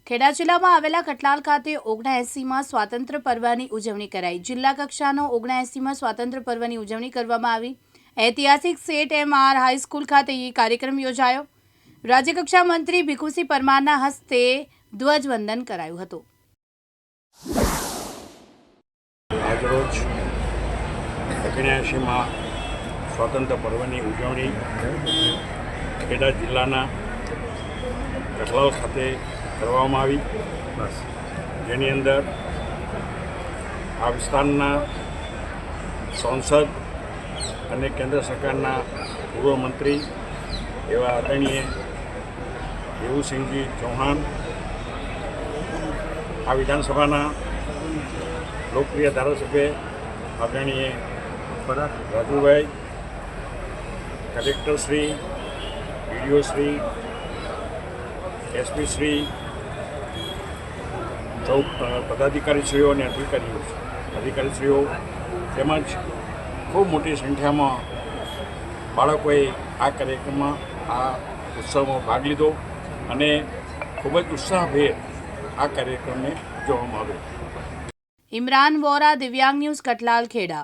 ખેડા જિલ્લામાં આવેલા કટલાલ ખાતે 79માં સ્વાતંત્ર્ય પર્વની ઉજવણી કરાઈ। જિલ્લા કક્ષાનો 79માં સ્વાતંત્ર્ય પર્વની ઉજવણી કરવામાં આવી। ऐतिहासिक सेठ एम.आर. हाईस्कूल खाते कार्यक्रम योजायो। राज्यकक्षा मंत्री भिखुसिंह परमारना हस्ते ध्वजवंदन कराયું હતું। આજરોજ 79માં સ્વાતંત્ર્ય પર્વની ઉજવણી ખેડા જિલ્લાના કટલાલ ખાતે કરવામાં આવી, જેની અંદર આ વિસ્તારના સાંસદ અને કેન્દ્ર સરકારના પૂર્વ મંત્રી એવા આદરણીય દેવુસિંહજી ચૌહાણ, આ વિધાનસભાના લોકપ્રિય ધારાસભ્ય આદરણીય રાજુભાઈ, કલેક્ટરશ્રી, ડીડીઓશ્રી, એસપીશ્રી, પદાધિકારીશ્રીઓ અને અધિકારીશ્રીઓ તેમજ ખૂબ મોટી સંખ્યામાં બાળકોએ આ કાર્યક્રમમાં, આ ઉત્સવમાં ભાગ લીધો અને ખૂબ જ ઉત્સાહભેર આ કાર્યક્રમને જોવામાં આવ્યો। इमरान वोरा, दिव्यांग न्यूज़, कटलाल, खेड़ा।